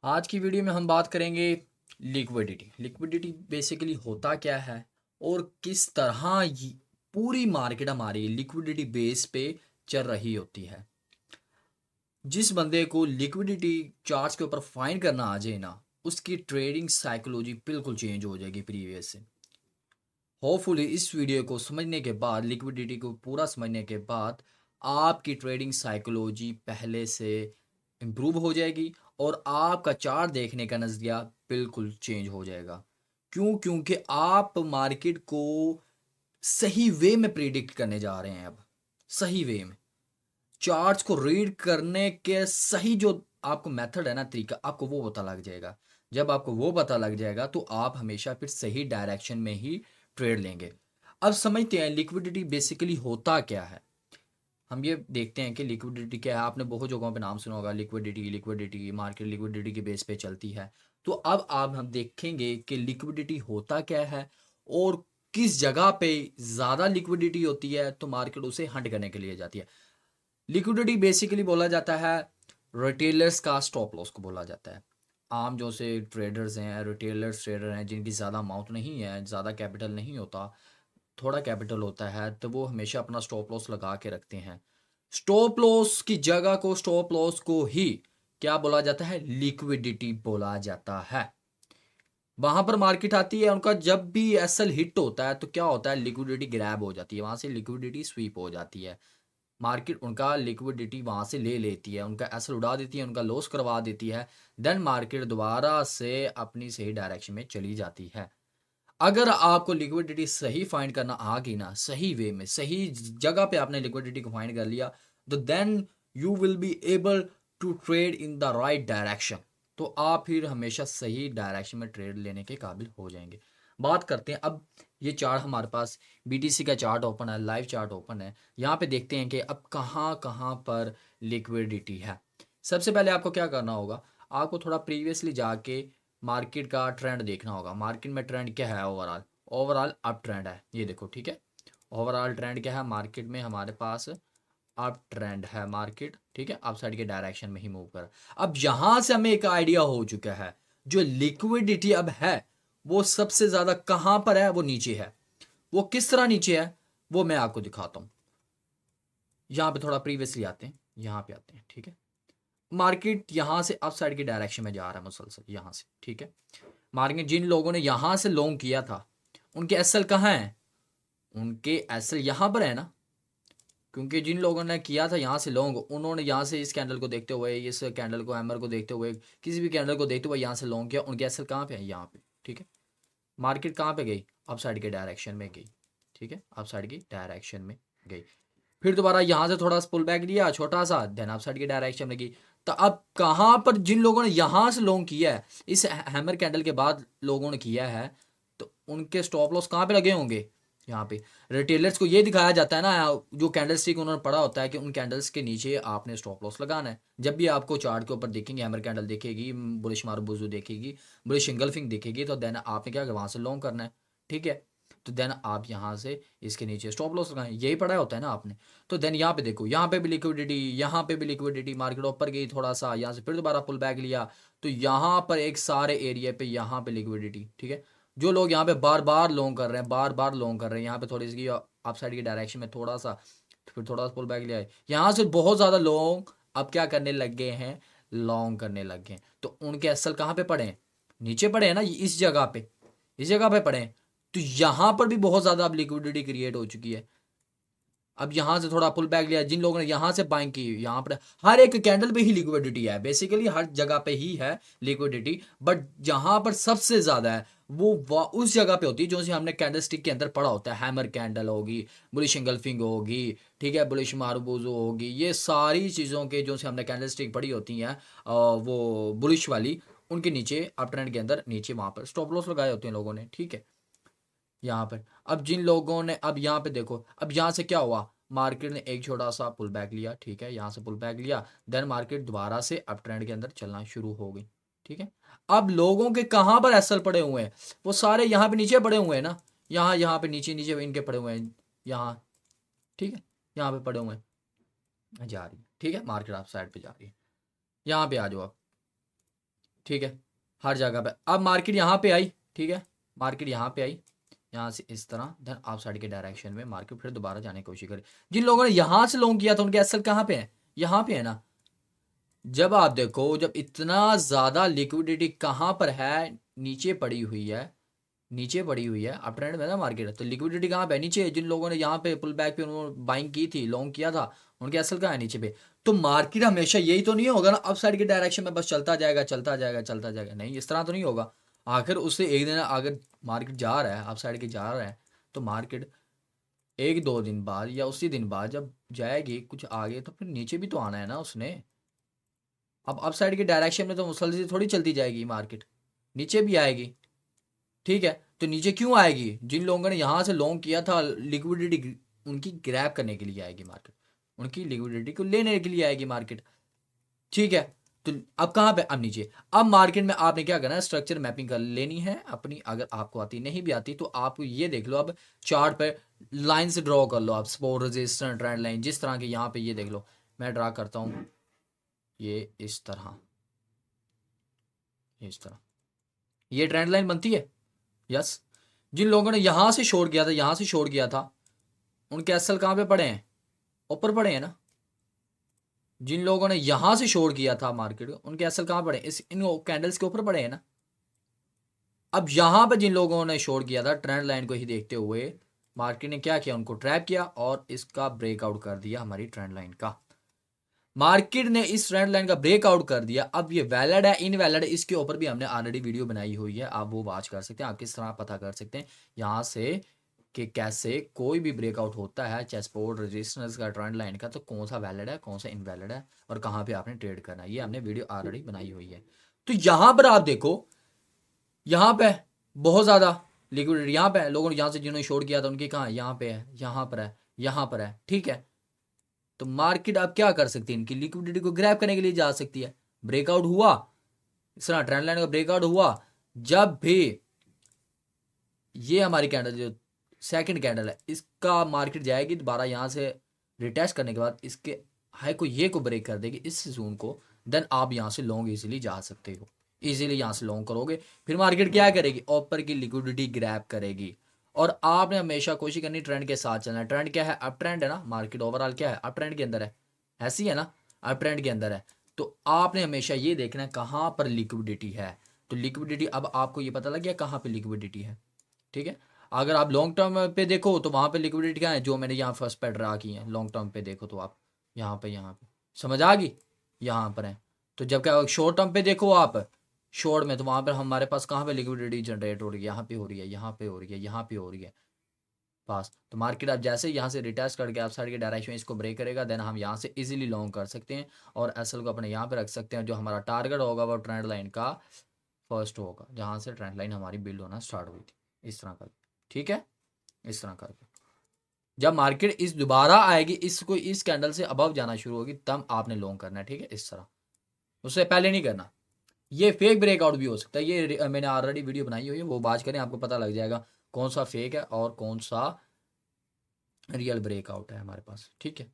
आज की वीडियो में हम बात करेंगे लिक्विडिटी। लिक्विडिटी बेसिकली होता क्या है और किस तरह पूरी मार्केट हमारी लिक्विडिटी बेस पे चल रही होती है। जिस बंदे को लिक्विडिटी चार्ट्स के ऊपर फाइंड करना आ जाए ना, उसकी ट्रेडिंग साइकोलॉजी बिल्कुल चेंज हो जाएगी प्रीवियस से। होपफुली इस वीडियो को समझने के बाद, लिक्विडिटी को पूरा समझने के बाद, आपकी ट्रेडिंग साइकोलॉजी पहले से इम्प्रूव हो जाएगी और आपका चार्ट देखने का नज़रिया बिल्कुल चेंज हो जाएगा। क्यों? क्योंकि आप मार्केट को सही वे में प्रिडिक्ट करने जा रहे हैं। अब सही वे में चार्ट्स को रीड करने के सही जो आपको मेथड है ना, तरीका, आपको वो पता लग जाएगा। जब आपको वो पता लग जाएगा तो आप हमेशा फिर सही डायरेक्शन में ही ट्रेड लेंगे। अब समझते हैं लिक्विडिटी बेसिकली होता क्या है। हम ये देखते हैं कि लिक्विडिटी क्या है। आपने बहुत जगहों पे नाम सुना होगा, लिक्विडिटी। लिक्विडिटी मार्केट लिक्विडिटी के बेस पे चलती है। तो अब आप हम देखेंगे कि लिक्विडिटी होता क्या है और किस जगह पे ज़्यादा लिक्विडिटी होती है तो मार्केट उसे हंट करने के लिए जाती है। लिक्विडिटी बेसिकली बोला जाता है रिटेलर्स का स्टॉप लॉस को बोला जाता है। आम जो से ट्रेडर्स हैं, रिटेलर्स ट्रेडर हैं, जिनकी ज़्यादा अमाउंट नहीं है, ज़्यादा कैपिटल नहीं होता, थोड़ा कैपिटल होता है, तो वो हमेशा अपना स्टॉप लॉस लगा के रखते हैं। स्टॉप लॉस की जगह को, स्टॉप लॉस को ही क्या बोला जाता है? लिक्विडिटी बोला जाता है। वहां पर मार्केट आती है, उनका जब भी एसएल हिट होता है तो क्या होता है? लिक्विडिटी ग्रैब हो जाती है, वहां से लिक्विडिटी स्वीप हो जाती है। मार्केट उनका लिक्विडिटी वहां से ले लेती है, उनका एसएल उड़ा देती है, उनका लॉस करवा देती है। देन मार्केट दोबारा से अपनी सही डायरेक्शन में चली जाती है। अगर आपको लिक्विडिटी सही फाइंड करना आ गई ना, सही वे में, सही जगह पे आपने लिक्विडिटी को फाइंड कर लिया, तो then you will be able to trade in the right direction. तो आप फिर हमेशा सही डायरेक्शन में ट्रेड लेने के काबिल हो जाएंगे। बात करते हैं अब। ये चार्ट हमारे पास बीटीसी का चार्ट ओपन है, लाइव चार्ट ओपन है। यहाँ पे देखते हैं कि अब कहाँ कहाँ पर लिक्विडिटी है। सबसे पहले आपको क्या करना होगा? आपको थोड़ा प्रीवियसली जाके मार्केट का ट्रेंड देखना होगा। मार्केट में ट्रेंड क्या है? ओवरऑल ओवरऑल अप ट्रेंड है, ये देखो, ठीक है। ओवरऑल ट्रेंड क्या है मार्केट में? हमारे पास अप ट्रेंड है मार्केट, ठीक है। अप साइड के डायरेक्शन में ही मूव कर। अब यहां से हमें एक आइडिया हो चुका है, जो लिक्विडिटी अब है वो सबसे ज्यादा कहां पर है? वो नीचे है। वो किस तरह नीचे है वो मैं आपको दिखाता हूं। यहाँ पे थोड़ा प्रीवियसली आते हैं, यहाँ पे आते हैं, ठीक है। मार्केट यहाँ से अप साइड की डायरेक्शन में जा रहा है मुसलसल, यहाँ से, ठीक है। मार्केट जिन लोगों ने यहाँ से लॉन्ग किया था, उनके एसएल कहाँ है? उनके एसएल यहाँ पर है ना। क्योंकि जिन लोगों ने किया था यहाँ से लॉन्ग, उन्होंने यहाँ से इस कैंडल को देखते हुए, इस कैंडल को, हैमर को देखते हुए, किसी भी कैंडल को देखते हुए यहाँ से लॉन्ग किया। उनके एसएल कहाँ पे है? यहाँ पे, ठीक है। मार्केट कहाँ पे गई? अप साइड के डायरेक्शन में गई, ठीक है। अप साइड की डायरेक्शन में गई। फिर दोबारा यहाँ से थोड़ा पुल बैक लिया छोटा सा, देन अप साइड की डायरेक्शन में गई। तो अब कहाँ पर जिन लोगों ने यहाँ से लॉन्ग किया है, इस हैमर कैंडल के बाद लोगों ने किया है, तो उनके स्टॉप लॉस कहाँ पे लगे होंगे? यहाँ पे। रिटेलर्स को ये दिखाया जाता है ना, जो कैंडल स्टिक उन्होंने पढ़ा होता है कि उन कैंडल्स के नीचे आपने स्टॉप लॉस लगाना है। जब भी आपको चार्ट के ऊपर देखेंगे, हैमर कैंडल देखेगी, बुलिश मारुबुजू देखेगी, बुलिश इंगल्फिंग दिखेगी, तो देन आपने क्या वहां से लॉन्ग करना है, ठीक है। तो देन आप यहाँ से इसके नीचे स्टॉप लॉस लगाएं, यही पढ़ा होता है ना आपने। तो देन यहाँ पे देखो, यहाँ पे भी लिक्विडिटी, यहाँ पे भी लिक्विडिटी, मार्केट ऊपर गई थोड़ा सा, यहाँ से फिर दोबारा पुल बैक लिया, तो यहाँ पर एक सारे एरिया पे यहाँ पे लिक्विडिटी, ठीक है। जो लोग यहाँ पे बार बार लॉन्ग कर रहे हैं, बार बार लॉन्ग कर रहे हैं, यहाँ पे थोड़ी सी अप साइड की डायरेक्शन में थोड़ा सा, फिर थोड़ा सा पुल बैक लिया है, यहाँ से बहुत ज़्यादा लॉन्ग अब क्या करने लग गए हैं? लॉन्ग करने लग गए हैं। तो उनके असल कहाँ पे पड़े हैं? नीचे पड़े हैं ना, इस जगह पे, इस जगह पे पड़े हैं। तो यहाँ पर भी बहुत ज़्यादा अब लिक्विडिटी क्रिएट हो चुकी है। अब यहाँ से थोड़ा पुल बैक लिया, जिन लोगों ने यहाँ से बाइंग की, यहाँ पर हर एक कैंडल पे ही लिक्विडिटी है, बेसिकली हर जगह पे ही है लिक्विडिटी। बट जहाँ पर सबसे ज़्यादा है वो उस जगह पे होती है जो से हमने कैंडल स्टिक के अंदर पढ़ा होता है। हैमर कैंडल होगी, बुलिश इंगल्फिंग होगी, ठीक है, बुलिश मारुबुजू होगी, ये सारी चीज़ों के जो से हमने कैंडल स्टिक पढ़ी होती हैं, वो बुलिश वाली, उनके नीचे अप ट्रेंड के अंदर नीचे वहाँ पर स्टॉप लॉस लगाए होते हैं लोगों ने, ठीक है। यहाँ पर अब जिन लोगों ने, अब यहाँ पे देखो, अब यहाँ से क्या हुआ? मार्केट ने एक छोटा सा पुल बैक लिया, ठीक है, यहाँ से पुल बैक लिया, देन मार्केट दोबारा से अप ट्रेंड के अंदर चलना शुरू हो गई, ठीक है। अब लोगों के कहाँ पर एसल पड़े हुए हैं? वो सारे यहाँ पे नीचे पड़े हुए हैं ना, यहाँ यहाँ पे नीचे नीचे इनके पड़े हुए हैं, यहाँ, ठीक है, यहाँ पे पड़े हुए हैं, जा रही है, ठीक है, मार्केट आप साइड पे जा रही है। यहाँ पे आ जाओ आप, ठीक है, हर जगह पे। अब मार्केट यहाँ पे आई, ठीक है, मार्केट यहाँ पे आई, यहाँ से इस तरह, देन आप साइड के डायरेक्शन में मार्केट फिर दोबारा जाने की कोशिश करें। जिन लोगों ने यहाँ से लॉन्ग किया था उनके एसएल कहाँ पे है, यहाँ पे है ना। जब आप देखो, जब इतना ज़्यादा लिक्विडिटी कहाँ पर है, नीचे पड़ी हुई है, नीचे पड़ी हुई है, अप ट्रेंड में ना मार्केट, तो लिक्विडिटी कहाँ पे है, नीचे। जिन लोगों ने यहाँ पे पुल बैक पे उन्होंने बाइंग की थी, लॉन्ग किया था, उनके एसएल कहाँ है, नीचे पे। तो मार्केट हमेशा यही तो नहीं होगा ना, अप साइड के डायरेक्शन में बस चलता जाएगा चलता जाएगा चलता जाएगा, नहीं, इस तरह तो नहीं होगा। आखिर उससे एक दिन अगर मार्केट जा रहा है, अप साइड के जा रहा है, तो मार्केट एक दो दिन बाद या उसी दिन बाद जब जाएगी कुछ आगे, तो फिर नीचे भी तो आना है ना उसने। अब अप साइड के डायरेक्शन में तो मुसलसल थोड़ी चलती जाएगी मार्केट, नीचे भी आएगी, ठीक है। तो नीचे क्यों आएगी, जिन लोगों ने यहाँ से लॉन्ग किया था, लिक्विडिटी उनकी ग्रैब करने के लिए आएगी मार्केट, उनकी लिक्विडिटी को लेने के लिए आएगी मार्केट, ठीक है। तो अब कहाँ पे, अब नीचे। अब मार्केट में आपने क्या करना है, स्ट्रक्चर मैपिंग कर लेनी है अपनी, अगर आपको आती नहीं भी आती तो आप ये देख लो, अब चार्ट पे लाइन से ड्रॉ कर लो आप, सपोर्ट रेजिस्टेंस ट्रेंड लाइन, जिस तरह की यहाँ पे ये देख लो, मैं ड्रा करता हूँ ये इस तरह, इस तरह ये ट्रेंड लाइन बनती है, यस। जिन लोगों ने यहाँ से शॉर्ट किया था, यहाँ से शॉर्ट किया था, उनके एसएल कहाँ पे पड़े हैं, ऊपर पड़े हैं ना। जिन लोगों ने यहाँ से शॉर्ट किया था मार्केट, उनके एसएल कहाँ पड़े, इस इन कैंडल्स के ऊपर पड़े हैं ना। अब यहाँ पे जिन लोगों ने शॉर्ट किया था, ट्रेंड लाइन को ही देखते हुए मार्केट ने क्या किया, उनको ट्रैप किया और इसका ब्रेकआउट कर दिया हमारी ट्रेंड लाइन का। मार्केट ने इस ट्रेंड लाइन का ब्रेकआउट कर दिया। अब ये वैलिड है इनवैलिड है, इसके ऊपर भी हमने ऑलरेडी वीडियो बनाई हुई है, आप वो वॉच कर सकते हैं। आप किस तरह पता कर सकते हैं यहाँ से कि कैसे कोई भी ब्रेकआउट होता है, चाहे सपोर्ट रेजिस्टेंस का, ट्रेंड लाइन का, तो कौन सा वैलिड है कौन सा इनवैलिड है और कहाँ पे आपने ट्रेड करना है, ये हमने वीडियो ऑलरेडी बनाई हुई है। तो यहाँ पर आप देखो, यहाँ पे बहुत ज़्यादा लिक्विडिटी, यहाँ पे लोगों ने यहाँ से जिन्होंने शॉर्ट किया था उनकी कहाँ है, यहाँ पे है, यहाँ पर है, यहाँ पर है, ठीक है। तो मार्केट अब क्या कर सकती है, इनकी लिक्विडिटी को ग्रैब करने के लिए जा सकती है। ब्रेकआउट हुआ, इस तरह ट्रेंड लाइन का ब्रेकआउट हुआ, जब भी ये हमारी कैंडल जो सेकंड कैंडल है, इसका मार्केट जाएगी दोबारा यहाँ से रिटेस्ट करने के बाद इसके हाई को ये को ब्रेक कर देगी, इस जोन को, देन आप यहाँ से लॉन्ग इजीली जा सकते हो, इजीली यहाँ से लॉन्ग करोगे। फिर मार्केट क्या करेगी, ऊपर की लिक्विडिटी ग्रैब करेगी और आपने हमेशा कोशिश करनी ट्रेंड के साथ चलना है। ट्रेंड क्या है, अप ट्रेंड है ना, मार्केट ओवरऑल क्या है, अप ट्रेंड के अंदर है, ऐसी है ना, अप ट्रेंड के अंदर है। तो आपने हमेशा ये देखना है कहाँ पर लिक्विडिटी है। तो लिक्विडिटी, अब आपको ये पता लग गया कहाँ पे लिक्विडिटी है, ठीक है। अगर आप लॉन्ग टर्म पे देखो तो वहाँ पे लिक्विडिटी क्या है, जो मैंने यहाँ फर्स्ट पे ड्रा की है, लॉन्ग टर्म पे देखो तो आप यहाँ पे समझ आ गई, यहाँ पर है। तो जब क्या शॉर्ट टर्म पे देखो आप, शॉर्ट में, तो वहाँ पर हमारे पास कहाँ पे लिक्विडिटी जनरेट हो रही है, यहाँ पे हो रही है, यहाँ पे हो रही है, यहाँ पे हो रही है पास। तो मार्केट आप जैसे यहाँ से रिटेस्ट करके आप साइड के डायरेक्शन इसको ब्रेक करेगा, देन हम यहाँ से इजीली लॉन्ग कर सकते हैं और एसएल को अपने यहाँ पे रख सकते हैं। जो हमारा टारगेट होगा वो ट्रेंड लाइन का फर्स्ट होगा, जहाँ से ट्रेंड लाइन हमारी बिल्ड होना स्टार्ट हुई थी, इस तरह करके, ठीक है, इस तरह करके। जब मार्केट इस दोबारा आएगी, इसको इस कैंडल से अबव जाना शुरू होगी, तब आपने लॉन्ग करना है, ठीक है, इस तरह, उससे पहले नहीं करना। ये फेक ब्रेकआउट भी हो सकता है, ये मैंने ऑलरेडी वीडियो बनाई हुई है, वो बात करें, आपको पता लग जाएगा कौन सा फेक है और कौन सा रियल ब्रेकआउट है हमारे पास, ठीक है।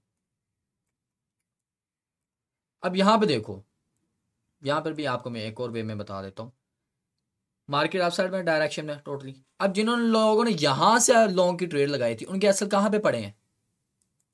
अब यहाँ पे देखो, यहाँ पर भी आपको मैं एक और वे में बता देता हूँ। मार्केट अप साइड में डायरेक्शन में टोटली, अब जिन्होंने लोगों ने यहाँ से लॉन्ग की ट्रेड लगाई थी उनके असल कहाँ पे पड़े हैं,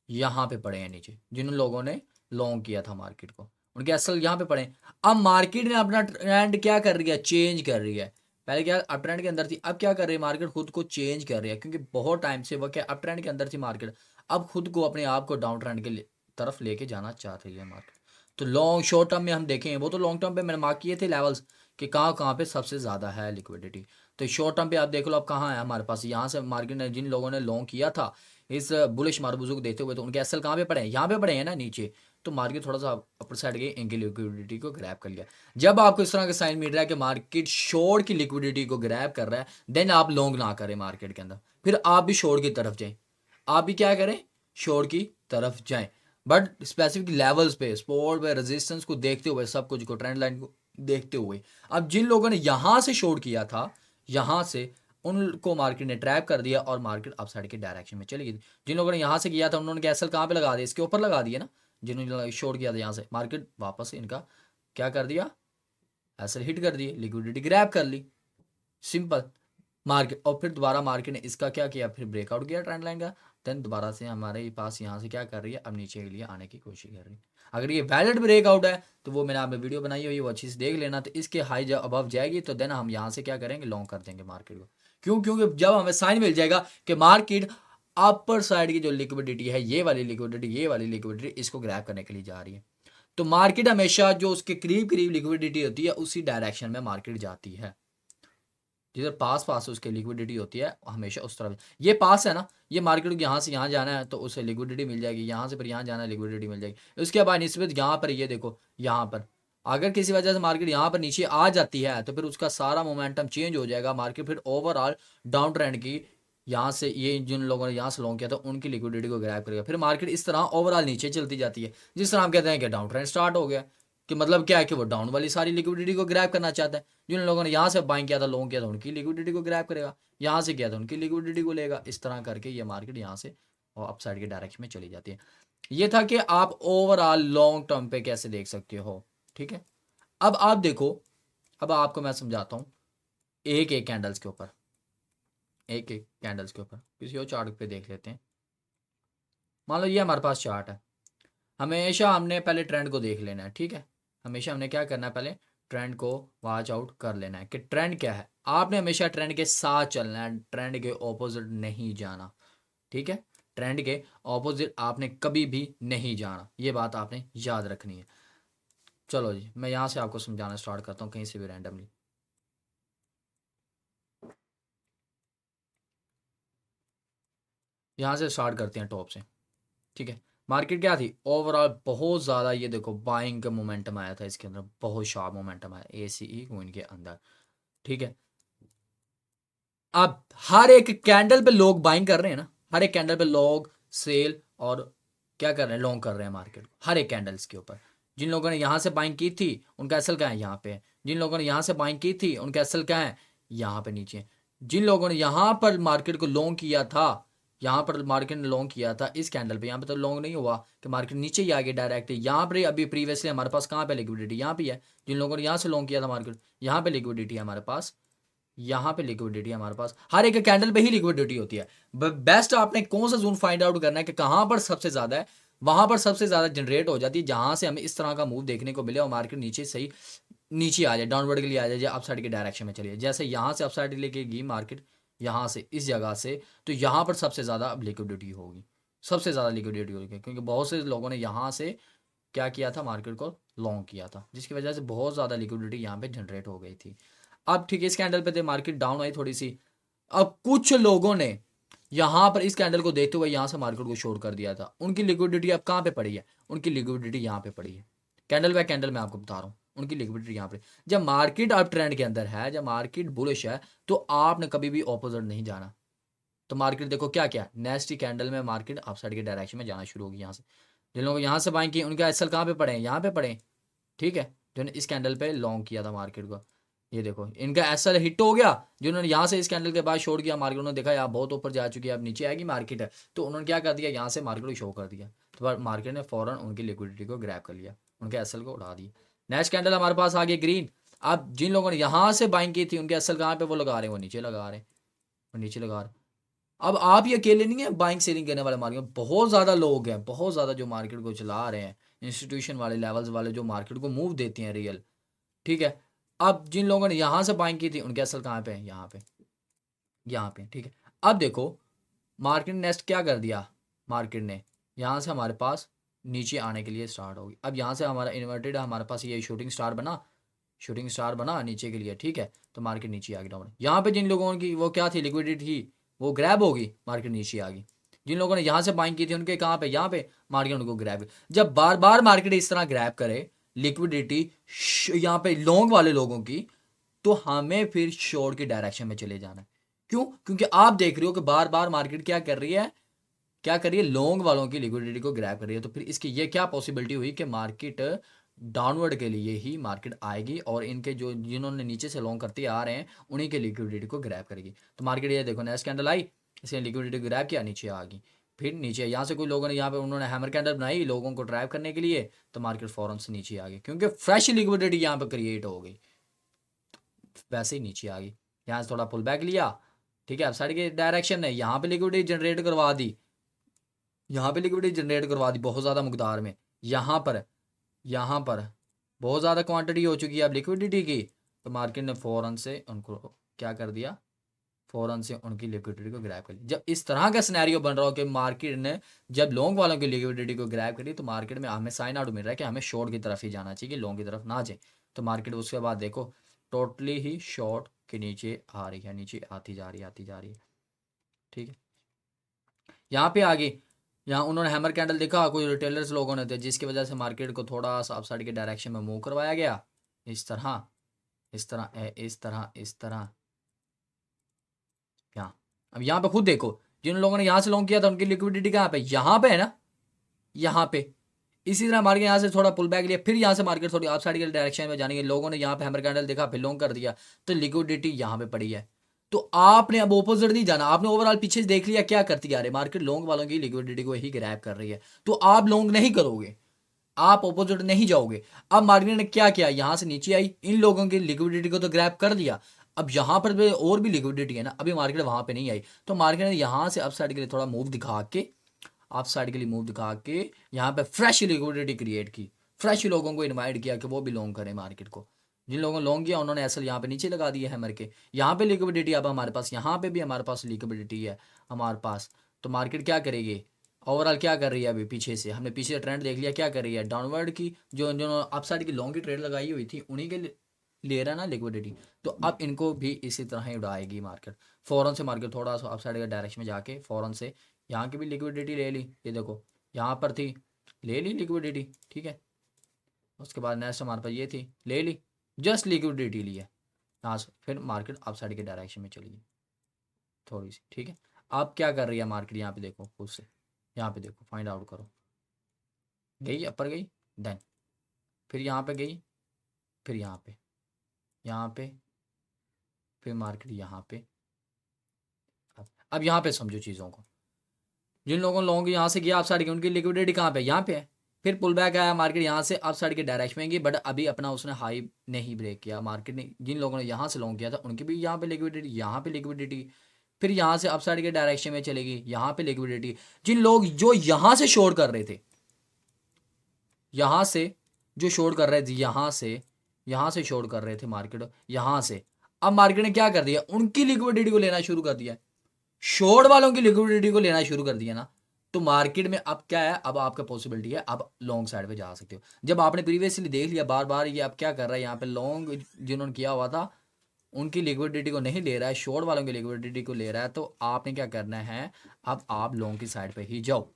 यहाँ पे पड़े हैं नीचे। जिन लोगों ने लॉन्ग किया था मार्केट को, उनके असल यहाँ पे पड़े हैं। अब मार्केट ने अपना ट्रेंड क्या कर रही है, चेंज कर रही है। पहले क्या अप ट्रेंड के अंदर थी, अब क्या कर रही है मार्केट, खुद को चेंज कर रही है, क्योंकि बहुत टाइम से वो क्या अप ट्रेंड के अंदर थी मार्केट, अब खुद को अपने आप को डाउन ट्रेंड के तरफ लेके जाना चाह रही है मार्केट। तो लॉन्ग शॉर्ट टर्म में हम देखें, वो तो लॉन्ग टर्म पे मैंने मार्क किए थे लेवल्स कि कहाँ कहाँ पे सबसे ज़्यादा है लिक्विडिटी। तो शॉर्ट टर्म पे आप देख लो अब कहाँ है हमारे पास, यहाँ से मार्केट ने जिन लोगों ने लॉन्ग किया था इस बुलिश मार्बुजो को देखते हुए, तो उनके एसएल कहाँ पे पड़े हैं, यहाँ पे पड़े हैं ना नीचे। तो मार्केट थोड़ा सा अपर साइड गई, इनकी लिक्विडिटी को ग्रैब कर लिया। जब आपको इस तरह का साइन मिल रहा है कि मार्केट शॉर्ट की लिक्विडिटी को ग्रैब कर रहा है, देन आप लॉन्ग ना करें मार्केट के अंदर, फिर आप भी शॉर्ट की तरफ जाएं, आप भी क्या करें, शॉर्ट की तरफ जाएं, बट स्पेसिफिक लेवल्स पे, सपोर्ट पे, रेजिस्टेंस को देखते हुए, सब कुछ को, ट्रेंड लाइन को देखते हुए। अब जिन लोगों ने यहाँ से शॉर्ट किया था, यहाँ से उनको मार्केट ने ट्रैप कर दिया और मार्केट अप साइड के डायरेक्शन में चली गई। जिन लोगों ने यहाँ से किया था उन्होंने कैसल कहाँ पे लगा दिया, इसके ऊपर लगा दिया ना। जिन्होंने शॉर्ट किया था यहाँ से, मार्केट वापस इनका क्या कर दिया, एसएल हिट कर दिए, लिक्विडिटी ग्रैब कर ली, सिंपल। मार्केट और फिर दोबारा मार्केट ने इसका क्या किया, फिर ब्रेकआउट किया ट्रेंड लाइन का, देन दोबारा से हमारे पास यहाँ से क्या कर रही है, अब नीचे के लिए आने की कोशिश कर रही है। अगर ये वैलिड ब्रेकआउट है तो वो मैंने आपने वीडियो बनाई हुई है, वो अच्छी से देख लेना। तो इसके हाई जब अबव जाएगी तो देन हम यहाँ से क्या करेंगे, लॉन्ग कर देंगे मार्केट को। क्यों? क्योंकि जब हमें साइन मिल जाएगा कि मार्केट अपर साइड की जो लिक्विडिटी है, ये वाली लिक्विडिटी इसको ग्रैब करने के लिए जा रही है, तो मार्केट हमेशा जो उसके करीब करीब लिक्विडिटी होती है उसी डायरेक्शन में मार्केट जाती है। जिधर पास पास उसके लिक्विडिटी होती है हमेशा उस तरफ। ये पास है ना, ये मार्केट को यहाँ से यहाँ जाना है तो उसे लिक्विडिटी मिल जाएगी, यहाँ से फिर यहाँ जाना है लिक्विडिटी मिल जाएगी। उसके बाद निस्बत यहाँ पर ये देखो, यहाँ पर अगर किसी वजह से मार्केट यहाँ पर नीचे आ जाती है तो फिर उसका सारा मोमेंटम चेंज हो जाएगा, मार्केट फिर ओवरऑल डाउन ट्रेंड की यहाँ से, ये जिन लोगों ने यहाँ से लॉन्ग किया था उनकी लिक्विडिटी को ग्रैब करेगा, फिर मार्केट इस तरह ओवरऑल नीचे चलती जाती है। जिस तरह हम कहते हैं कि डाउन ट्रेंड स्टार्ट हो गया, कि मतलब क्या है कि वो डाउन वाली सारी लिक्विडिटी को ग्रैब करना चाहता है। जिन लोगों ने यहाँ से बाइंग किया था, लॉन्ग किया था, उनकी लिक्विडिटी को ग्रैब करेगा, यहाँ से किया था उनकी लिक्विडिटी को लेगा। इस तरह करके ये मार्केट यहाँ से और अपसाइड के डायरेक्शन में चली जाती है। ये था कि आप ओवरऑल लॉन्ग टर्म पे कैसे देख सकते हो, ठीक है। अब आप देखो, अब आपको मैं समझाता हूँ एक एक कैंडल्स के ऊपर, एक एक कैंडल्स के ऊपर किसी और चार्ट पे देख लेते हैं। मान लो ये हमारे पास चार्ट है, हमेशा हमने पहले ट्रेंड को देख लेना है, ठीक है। हमेशा हमने क्या करना है, पहले ट्रेंड को वॉच आउट कर लेना है कि ट्रेंड क्या है। आपने हमेशा ट्रेंड के साथ चलना है, ट्रेंड के ऑपोजिट नहीं जाना, ठीक है। ट्रेंड के ऑपोजिट आपने कभी भी नहीं जाना, ये बात आपने याद रखनी है। चलो जी, मैं यहाँ से आपको समझाना स्टार्ट करता हूँ कहीं से भी रैंडमली। यहाँ से स्टार्ट करते हैं टॉप से, ठीक है। मार्केट क्या थी ओवरऑल, बहुत ज़्यादा ये देखो बाइंग का मोमेंटम आया था इसके अंदर, बहुत शार्प मोमेंटम आया ACE कोइन के अंदर, ठीक है। अब हर एक कैंडल पे लोग बाइंग कर रहे हैं ना, हर एक कैंडल पे लोग सेल और क्या कर रहे हैं, लॉन्ग कर रहे हैं मार्केट को, हर एक कैंडल्स के ऊपर। जिन लोगों ने यहाँ से बाइंग की थी उनका असल क्या है, यहाँ पे है। जिन लोगों ने यहाँ से बाइंग की थी उनका असल क्या है, यहाँ पे नीचे। जिन लोगों ने यहाँ पर मार्केट को लॉन्ग किया था, यहाँ पर मार्केट ने लॉन्ग किया था इस कैंडल पे, यहाँ पे तो लॉन्ग नहीं हुआ कि मार्केट नीचे ही आ गया डायरेक्ट। यहाँ पर अभी प्रीवियसली हमारे पास कहाँ पे लिक्विडिटी, यहाँ पे है। जिन लोगों ने यहाँ से लॉन्ग किया था मार्केट, यहाँ पे लिक्विडिटी है हमारे पास, यहाँ पे लिक्विडिटी हमारे पास, हर एक कैंडल पे ही लिक्विडिटी होती है। बेस्ट आपने कौन सा जोन फाइंड आउट करना है कि कहाँ पर सबसे ज़्यादा है, वहाँ पर सबसे ज़्यादा जनरेट हो जाती है, जहाँ से हमें इस तरह का मूव देखने को मिले और मार्केट नीचे सही नीचे आ जाए, डाउनवर्ड के लिए आ जाए, या अपसाइड के डायरेक्शन में चलिए। जैसे यहाँ से अपसाइड लेके गई मार्केट, यहाँ से इस जगह से, तो यहाँ पर सबसे ज़्यादा अब लिक्विडिटी होगी, सबसे ज़्यादा लिक्विडिटी होगी, क्योंकि बहुत से लोगों ने यहाँ से क्या किया था, मार्केट को लॉन्ग किया था, जिसकी वजह से बहुत ज़्यादा लिक्विडिटी यहाँ पे जनरेट हो गई थी। अब ठीक है, इस कैंडल पे थे मार्केट डाउन आई थोड़ी सी। अब कुछ लोगों ने यहाँ पर इस कैंडल को देखते हुए यहाँ से मार्केट को शॉर्ट कर दिया था, उनकी लिक्विडिटी अब कहाँ पे पड़ी है, उनकी लिक्विडिटी यहाँ पे पड़ी है। कैंडल बाय कैंडल मैं आपको बता रहा हूँ, उनकी लिक्विडिटी यहाँ पे। जब मार्केट अब ट्रेंड के अंदर है, जब मार्केट बुलिश है, तो आपने कभी भी ऑपोजिट नहीं जाना। तो मार्केट देखो क्या क्या, नेक्स्ट कैंडल में मार्केट अपसाइड के डायरेक्शन में जाना शुरू होगी। यहाँ से जिन लोगों यहाँ से बाइंग की उनके एसएल कहाँ पे पड़े हैं, यहाँ पे पड़े हैं, ठीक है। जो इस कैंडल पे लॉन्ग किया था मार्केट को, ये देखो इनका एसएल हिट हो गया। जिन्होंने यहाँ से इस कैंडल के बाद छोड़ किया मार्केट, उन्होंने देखा यार बहुत ऊपर जा चुकी है, अब नीचे आएगी मार्केट है, तो उन्होंने क्या कर दिया, यहाँ से मार्केट को शो कर दिया। तो मार्केट ने फौरन उनकी लिक्विडिटी को ग्रैब कर लिया, उनके एसएल को उड़ा दिया। नेक्स्ट कैंडल हमारे पास आ गया ग्रीन। अब जिन लोगों ने यहाँ से बाइंग की थी उनके एसएल कहाँ पे वो लगा रहे हैं, वो नीचे लगा रहे हैं, वो नीचे लगा रहे हैं। अब आप ये अकेले नहीं है बाइंग सेलिंग करने वाले, मार्केट में बहुत ज़्यादा लोग हैं, बहुत ज़्यादा जो मार्केट को चला रहे हैं, इंस्टीट्यूशन वाले लेवल्स वाले जो मार्केट को मूव देते हैं रियल, ठीक है। अब जिन लोगों ने यहाँ से बाइंग की थी उनके असल कहाँ पे है, यहाँ पे, यहाँ पे, ठीक है। अब देखो मार्केट ने नेक्स्ट क्या कर दिया, मार्केट ने यहाँ से हमारे पास नीचे आने के लिए स्टार्ट होगी। अब यहाँ से हमारा इन्वर्टेड हमारे पास ये शूटिंग स्टार बना, शूटिंग स्टार बना नीचे के लिए, ठीक है। तो मार्केट नीचे आ गई डाउन। यहाँ पे जिन लोगों की वो क्या थी, लिक्विडिटी थी, वो ग्रैब होगी, मार्केट नीचे आ गई। जिन लोगों ने यहाँ से बाइंग की थी उनके कहाँ पे, यहाँ पे, मार्केट उनको ग्रैब। जब बार बार मार्केट इस तरह ग्रैब करे लिक्विडिटी यहाँ पे लॉन्ग वाले लोगों की, तो हमें फिर शॉर्ट की डायरेक्शन में चले जाना है। क्यों? क्योंकि आप देख रहे हो कि बार बार मार्केट क्या कर रही है, क्या करिए, लॉन्ग वालों की लिक्विडिटी को ग्रैब कर रही है। तो फिर इसकी ये क्या पॉसिबिलिटी हुई कि मार्केट डाउनवर्ड के लिए ही मार्केट आएगी और इनके जो जिन्होंने नीचे से लॉन्ग करते आ रहे हैं उन्हीं के लिक्विडिटी को ग्रैब करेगी। तो मार्केट ये देखो नेक्स्ट कैंडल आई, इसने लिक्विडिटी ग्रैब किया, नीचे आ गई। फिर नीचे यहाँ से कोई लोगों ने यहाँ पे उन्होंने हैमर कैंडल बनाई लोगों को ट्रैप करने के लिए, तो मार्केट फौरन से नीचे आ गई, क्योंकि फ्रेश लिक्विडिटी यहाँ पे क्रिएट हो गई। वैसे ही नीचे आ गई, यहाँ से थोड़ा पुल बैक लिया, ठीक है, अब साइड के डायरेक्शन है, यहाँ पे लिक्विडिटी जनरेट करवा दी, यहाँ पे लिक्विडिटी जनरेट करवा दी बहुत ज़्यादा मकदार में, यहाँ पर बहुत ज़्यादा क्वांटिटी हो चुकी है अब लिक्विडिटी की, तो मार्केट ने फ़ौरन से उनको क्या कर दिया, फ़ौरन से उनकी लिक्विडिटी को ग्रैब कर लिया। जब इस तरह का सिनेरियो बन रहा हो कि मार्केट ने जब लॉन्ग वालों की लिक्विडिटी को ग्रैब करी, तो मार्केट में हमें साइन आउट मिल रहा है कि हमें शॉर्ट की तरफ ही जाना चाहिए, लॉन्ग की तरफ ना जाए। तो मार्केट उसके बाद देखो टोटली ही शॉर्ट के नीचे आ रही है, नीचे आती जा रही है, ठीक है। यहाँ पे आगे, यहाँ उन्होंने हैमर कैंडल देखा, कुछ रिटेलर्स लोगों ने थे, जिसकी वजह से मार्केट को थोड़ा सा अपसाइड के डायरेक्शन में मूव करवाया गया, इस तरह इस तरह इस तरह इस तरह यहाँ। अब यहाँ पे खुद देखो, जिन लोगों ने यहाँ से लॉन्ग किया था उनकी लिक्विडिटी कहाँ पे, यहाँ पे है ना, यहाँ पे। इसी तरह मार्केट यहाँ से थोड़ा पुल बैक लिया, फिर यहाँ से मार्केट थोड़ी अपसाइड के डायरेक्शन में जाने के, लोगों ने यहाँ पे हैमर कैंडल देखा, फिर लॉन्ग कर दिया, तो लिक्विडिटी यहाँ पे पड़ी है। तो आपने अब ओपोजिट नहीं जाना, आपने ओवरऑल पीछे देख लिया क्या करती आ रही मार्केट, लॉन्ग वालों की लिक्विडिटी को ही ग्रैब कर रही है, तो आप लॉन्ग नहीं करोगे, आप ओपोजिट नहीं जाओगे। अब मार्केट ने क्या किया, यहां से नीचे आई, इन लोगों की लिक्विडिटी को तो ग्रैब कर दिया, अब यहां पर भी और भी लिक्विडिटी है ना, अभी मार्केट वहां पे नहीं आई, तो मार्केट ने यहां से अपसाइड के लिए थोड़ा मूव दिखा के, अप साइड के लिए मूव दिखा के यहाँ पे फ्रेश लिक्विडिटी क्रिएट की, फ्रेश लोगों को इनवाइट किया कि वो भी लॉन्ग करें मार्केट को। जिन लोगों ने लॉन्ग किया उन्होंने एसएल यहाँ पे नीचे लगा दिया है मर के, यहाँ पे लिक्विडिटी अब हमारे पास, यहाँ पे भी हमारे पास लिक्विडिटी है हमारे पास, तो मार्केट क्या करेगी, ओवरऑल क्या कर रही है, अभी पीछे से हमने पीछे ट्रेंड देख लिया, क्या कर रही है, डाउनवर्ड की, जो जो अप साइड की लॉन्ग की ट्रेड लगाई हुई थी उन्हीं के ले रहा है ना लिक्विडिटी, तो अब इनको भी इसी तरह ही उड़ाएगी मार्केट। फ़ौरन से मार्केट थोड़ा सा अप साइड के डायरेक्शन में जाके फ़ौरन से यहाँ की भी लिक्विडिटी ले ली, ये देखो यहाँ पर थी, ले ली लिक्विडिटी, ठीक है। उसके बाद नेक्स्ट हमारे पास ये थी, ले ली, जस्ट लिक्विडिटी ली है यहाँ से, फिर मार्केट अप साइड के डायरेक्शन में चली गई थोड़ी सी, ठीक है। अब क्या कर रही है मार्केट, यहाँ पे देखो खुद से, यहाँ पे देखो फाइंड आउट करो, गई अपर गई, देन फिर यहाँ पे गई, फिर यहाँ पे फिर मार्केट यहाँ पे। अब यहाँ पे समझो चीज़ों को, जिन लोगों ने लॉन्ग यहाँ से किया अप साइड की, उनकी लिक्विडिटी कहाँ पे, यहाँ पे है, फिर पुल बैक आया मार्केट यहाँ से अप साइड के डायरेक्शन में गई, बट अभी अपना उसने हाई नहीं ब्रेक किया मार्केट ने, जिन लोगों ने यहाँ से लॉन्ग किया था उनकी भी यहाँ पे लिक्विडिटी, यहाँ पे लिक्विडिटी, फिर यहाँ से अप साइड के डायरेक्शन में चलेगी, यहाँ पे लिक्विडिटी। जिन लोग जो यहाँ से शॉर्ट कर रहे थे, यहाँ से जो शॉर्ट कर रहे थे, यहाँ से शॉर्ट कर रहे थे मार्केट, यहाँ से, अब मार्केट ने क्या कर दिया, उनकी लिक्विडिटी को लेना शुरू कर दिया, शॉर्ट वालों की लिक्विडिटी को लेना शुरू कर दिया ना, तो मार्केट में अब क्या है, अब आपका पॉसिबिलिटी है अब लॉन्ग साइड पे जा सकते हो। जब आपने प्रीवियसली देख लिया बार बार, ये अब क्या कर रहा है, यहाँ पे लॉन्ग जिन्होंने किया हुआ था उनकी लिक्विडिटी को नहीं ले रहा है, शॉर्ट वालों की लिक्विडिटी को ले रहा है, तो आपने क्या करना है, अब आप लॉन्ग की साइड पे ही जाओ,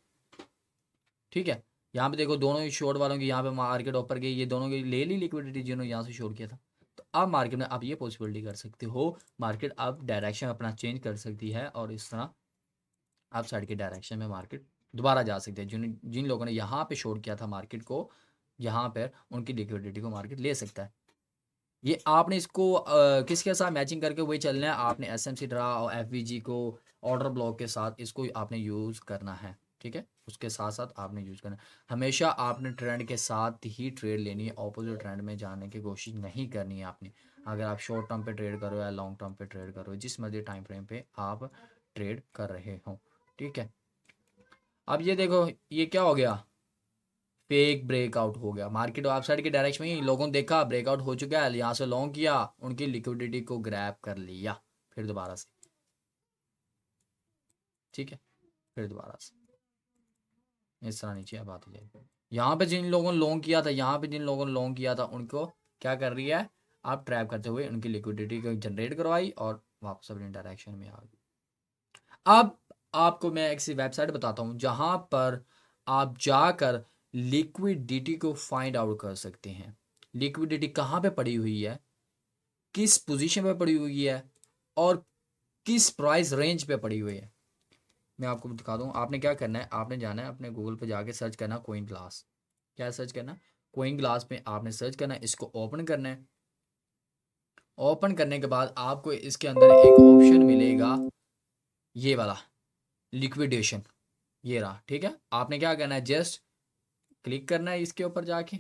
ठीक है। यहाँ पे देखो दोनों ही शॉर्ट वालों की यहाँ पे मार्केट ऊपर गई, ये दोनों की ले ली लिक्विडिटी जिन्होंने यहाँ से शॉर्ट किया था, तो अब मार्केट में आप ये पॉसिबिलिटी कर सकते हो, मार्केट अब डायरेक्शन अपना चेंज कर सकती है और इस तरह अप साइड के डायरेक्शन में मार्केट दोबारा जा सकते हैं। जिन जिन लोगों ने यहाँ पे शॉर्ट किया था मार्केट को, यहाँ पर उनकी लिक्विडिटी को मार्केट ले सकता है। ये आपने इसको किसके साथ मैचिंग करके वही चलना है, आपने एस एम सी ड्रा और एफ वी जी को ऑर्डर ब्लॉक के साथ इसको आपने यूज़ करना है, ठीक है। उसके साथ साथ आपने यूज़ करना है, हमेशा आपने ट्रेंड के साथ ही ट्रेड लेनी है, ऑपोजिट ट्रेंड में जाने की कोशिश नहीं करनी है आपने। अगर आप शॉर्ट टर्म पे ट्रेड करो या लॉन्ग टर्म पे ट्रेड करो, जिस मर्जी टाइम फ्रेम पे आप ट्रेड कर रहे हो, ठीक है। अब ये देखो ये क्या हो गया, फेक ब्रेकआउट हो गया, मार्केट अप साइड के डायरेक्शन में ही लोगों ने देखा ब्रेकआउट हो चुका है, यहाँ से लॉन्ग किया, उनकी लिक्विडिटी को ग्रैब कर लिया, फिर दोबारा से, ठीक है, फिर दोबारा से इस तरह नीचे अब आती जाएगी। यहाँ पे जिन लोगों ने लॉन्ग किया था, यहाँ पे जिन लोगों ने लॉन्ग किया था उनको क्या कर रही है, आप ट्रैप करते हुए उनकी लिक्विडिटी को जनरेट करवाई और वापस अपने डायरेक्शन में आ गई। अब आपको मैं एक सी वेबसाइट बताता हूँ जहाँ पर आप जाकर लिक्विडिटी को फाइंड आउट कर सकते हैं, लिक्विडिटी कहाँ पे पड़ी हुई है, किस पोजीशन पे पड़ी हुई है और किस प्राइस रेंज पे पड़ी हुई है। मैं आपको दिखा दूँ, आपने क्या करना है, आपने जाना है अपने गूगल पे जाके सर्च करना कोइन ग्लास, क्या सर्च करना, कोइन ग्लास पे आपने सर्च करना है, इसको ओपन करना है। ओपन करने के बाद आपको इसके अंदर एक ऑप्शन मिलेगा ये वाला लिक्विडेशन, ये रहा, ठीक है। आपने क्या करना है, जस्ट क्लिक करना है इसके ऊपर जाके,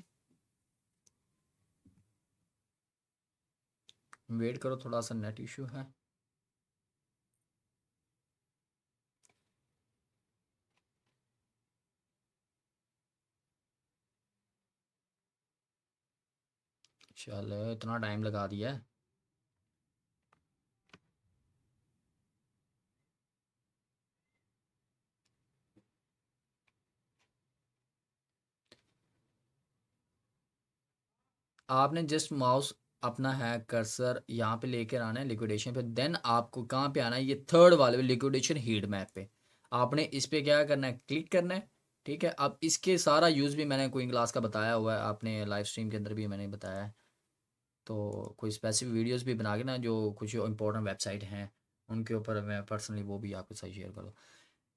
वेट करो, थोड़ा सा नेट इशू है। चलो इतना टाइम लगा दिया है। आपने जस्ट माउस अपना है कर्सर यहाँ पे लेकर आना है लिक्विडेशन पे, देन आपको कहाँ पे आना है, ये थर्ड वाले पे लिक्विडेशन हीट मैप पे आपने इस पे क्या करना है, क्लिक करना है। ठीक है, अब इसके सारा यूज़ भी मैंने कोई क्लास का बताया हुआ है, आपने लाइव स्ट्रीम के अंदर भी मैंने बताया है। तो कोई स्पेसिफिक वीडियोस भी बना के ना, जो कुछ इंपॉर्टेंट वेबसाइट हैं उनके ऊपर मैं पर्सनली वो भी आपके साथ शेयर करूँ।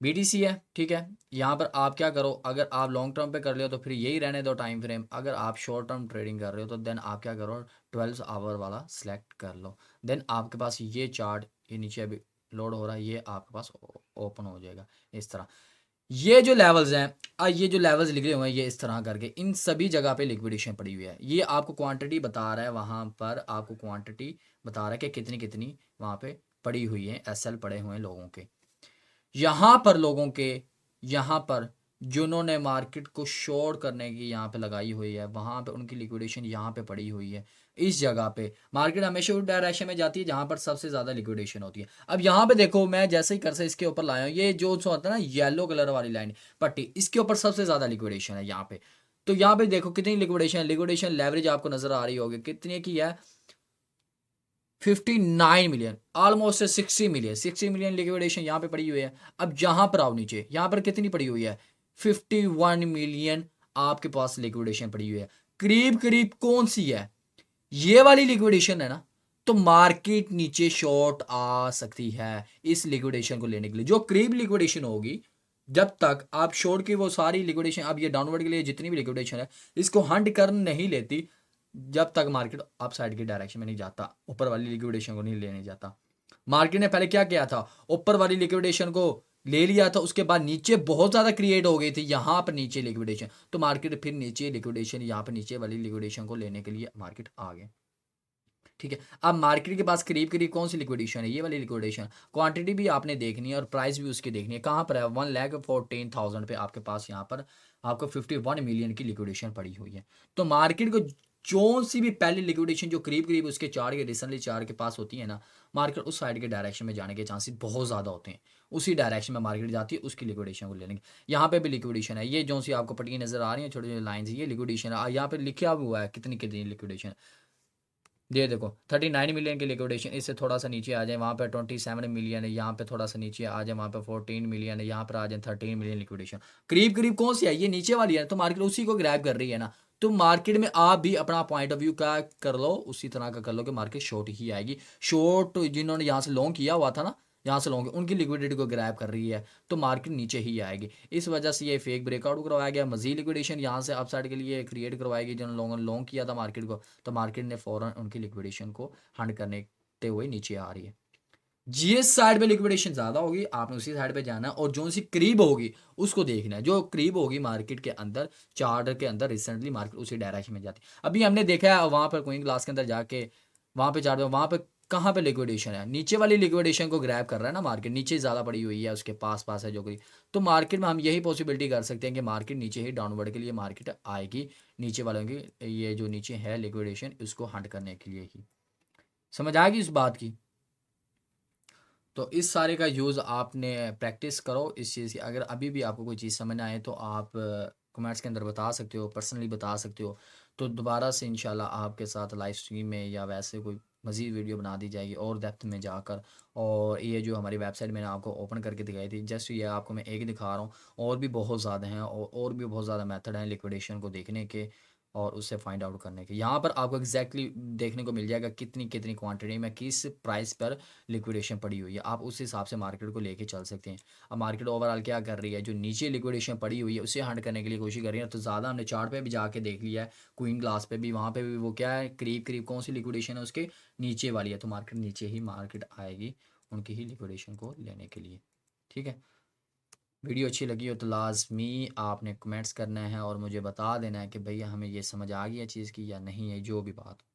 बीटीसी है, ठीक है। यहाँ पर आप क्या करो, अगर आप लॉन्ग टर्म पे कर रहे हो तो फिर यही रहने दो टाइम फ्रेम, अगर आप शॉर्ट टर्म ट्रेडिंग कर रहे हो तो देन आप क्या करो, 12 आवर वाला सेलेक्ट कर लो। देन आपके पास ये चार्ट, ये नीचे अभी लोड हो रहा है, ये आपके पास ओपन हो जाएगा इस तरह। ये जो लेवल्स हैं, ये जो लेवल्स लिखे हुए हैं, ये इस तरह करके इन सभी जगह पे लिक्विडेशन पड़ी हुई है। ये आपको क्वांटिटी बता रहा है, वहाँ पर आपको क्वांटिटी बता रहा है कि कितनी कितनी वहाँ पे पड़ी हुई है, एसएल पड़े हुए हैं लोगों के। यहाँ पर लोगों के, यहाँ पर जिन्होंने मार्केट को शॉर्ट करने की यहाँ पे लगाई हुई है, वहाँ पे उनकी लिक्विडेशन यहाँ पे पड़ी हुई है। इस जगह पे मार्केट हमेशा उस डायरेक्शन में जाती है जहाँ पर सबसे ज़्यादा लिक्विडेशन होती है। अब यहाँ पे देखो, मैं जैसे ही कर्सर इसके ऊपर लाया हूँ, ये जो होता है ना येलो कलर वाली लाइन पट्टी, इसके ऊपर सबसे ज़्यादा लिक्विडेशन है यहाँ पे। तो यहाँ पे देखो कितनी लिक्विडेशन है, लिक्विडेशन लेवरेज आपको नजर आ रही होगी कितनी की है, 59 million, almost 60 million, 60 million liquidation यहाँ पे पड़ी हुई है। अब जहां पर आओ नीचे, यहाँ पर कितनी पड़ी हुई है, 51 मिलियन आपके पास लिक्विडेशन पड़ी हुई है। करीब करीब कौन सी है, ये वाली लिक्विडेशन है ना। तो मार्केट नीचे शॉर्ट आ सकती है इस लिक्विडेशन को लेने के लिए, जो करीब लिक्विडेशन होगी। जब तक आप शॉर्ट की वो सारी लिक्विडेशन, अब ये डाउनवर्ड के लिए जितनी भी लिक्विडेशन है, इसको हंट कर नहीं लेती, जब तक मार्केट अप साइड की डायरेक्शन में नहीं जाता, ऊपर वाली लिक्विडेशन को नहीं लेने जाता। मार्केट ने पहले क्या किया था, ऊपर वाली लिक्विडेशन को ले लिया था, उसके बाद नीचे बहुत ज्यादा क्रिएट हो गई थी यहाँ पर नीचे लिक्विडेशन, तो मार्केट फिर नीचे लिक्विडेशन, यहाँ पर नीचे वाली लिक्विडेशन को लेने के लिए मार्केट आ गया। ठीक है, अब मार्केट के पास करीब करीब कौन सी लिक्विडेशन है, ये वाली लिक्विडेशन। क्वांटिटी भी आपने देखनी है और प्राइस भी उसकी देखनी है, कहाँ पर है, 1,14,000 पे आपके पास यहाँ पर आपको 51 मिलियन की लिक्विडेशन पड़ी हुई है। तो मार्केट को जो सी भी पहली लिक्विडेशन जो करीब करीब उसके चार्ट के रिसेंटली चार्ट के पास होती है ना, मार्केट उस साइड के डायरेक्शन में जाने के चांसेस बहुत ज़्यादा होते हैं, उसी डायरेक्शन में मार्केट जाती है, उसकी लिक्विडेशन को लेने के। यहाँ पे भी लिक्विडेशन है, ये जो सी आपको पट्टी नजर आ रही है छोटी छोटी लाइन, ये लिक्विडेशन है, यहाँ पे लिखा हुआ है कितनी कितनी लिक्विडेशन। ये देखो 39 मिलियन की लिक्विडेशन, इससे थोड़ा सा नीचे आ जाए, वहाँ पे 27 मिलियन है, यहाँ पे थोड़ा सा नीचे आ जाए, वहाँ पे 14 मिलियन है, यहाँ पर आ जाए 13 मिलियन लिक्विडेशन। करीब करीब कौन सी है, ये नीचे वाली है, तो मार्केट उसी को ग्रैब कर रही है ना। तो मार्केट में आप भी अपना पॉइंट ऑफ व्यू का कर लो, उसी तरह का कर लो कि मार्केट शॉर्ट ही आएगी। शॉर्ट जिन्होंने यहाँ से लॉन्ग किया हुआ था ना, यहाँ से लॉन्ग, उनकी लिक्विडिटी को ग्रैब कर रही है, तो मार्केट नीचे ही आएगी। इस वजह से ये फेक ब्रेकआउट करवाया गया, मजीद लिक्विडेशन यहाँ से अपसाइड के लिए क्रिएट करवाएगी, जिन्होंने लोगों ने लॉन्ग किया था मार्केट को, तो मार्केट ने फौरन उनकी लिक्विडेशन को हंड करने हुए नीचे आ रही है। जिस साइड पे लिक्विडेशन ज्यादा होगी आपने उसी साइड पे जाना है, और जो सी करीब होगी उसको देखना है, जो करीब होगी मार्केट के अंदर, चार्ट के अंदर रिसेंटली मार्केट उसी डायरेक्शन में जाती है। अभी हमने देखा है वहां पर कोई क्लास के अंदर जाके, वहां पे चार्ट, वहां पे कहाँ पे लिक्विडेशन है, नीचे वाली लिक्विडेशन को ग्रैब कर रहा है ना मार्केट, नीचे ज़्यादा पड़ी हुई है, उसके पास पास है जो कोई। तो मार्केट में हम यही पॉसिबिलिटी कर सकते हैं कि मार्केट नीचे ही डाउनवर्ड के लिए मार्केट आएगी, नीचे वालों की ये जो नीचे है लिक्विडेशन, इसको हंट करने के लिए ही। समझ आएगी इस बात की। तो इस सारे का यूज़ आपने प्रैक्टिस करो इस चीज़ की। अगर अभी भी आपको कोई चीज़ समझ ना आए तो आप कमेंट्स के अंदर बता सकते हो, पर्सनली बता सकते हो, तो दोबारा से इंशाल्लाह आपके साथ लाइव स्ट्रीम में या वैसे कोई मज़ीद वीडियो बना दी जाएगी और डेप्थ में जाकर। और ये जो हमारी वेबसाइट मैंने आपको ओपन करके दिखाई थी, जस्ट ये आपको मैं एक दिखा रहा हूँ, और भी बहुत ज़्यादा हैं, और भी बहुत ज़्यादा मेथड हैं लिक्विडेशन को देखने के और उससे फाइंड आउट करने के। यहाँ पर आपको एग्जैक्टली देखने को मिल जाएगा कितनी कितनी क्वांटिटी में किस प्राइस पर लिक्विडेशन पड़ी हुई है, आप उस हिसाब से मार्केट को लेके चल सकते हैं। अब मार्केट ओवरऑल क्या कर रही है, जो नीचे लिक्विडेशन पड़ी हुई है उसे हंड करने के लिए कोशिश कर रही है। तो ज़्यादा हमने चार्ट पे भी जाके देख लिया है, क्वीन ग्लास पे भी, वहाँ पे भी वो क्या है, करीब करीब कौन सी लिक्विडेशन है उसके नीचे वाली है, तो मार्केट नीचे ही मार्केट आएगी उनकी ही लिक्विडेशन को लेने के लिए। ठीक है, वीडियो अच्छी लगी हो तो लाजमी आपने कमेंट्स करना है और मुझे बता देना है कि भैया हमें ये समझ आ गई है चीज़ की या नहीं है, जो भी बात हो।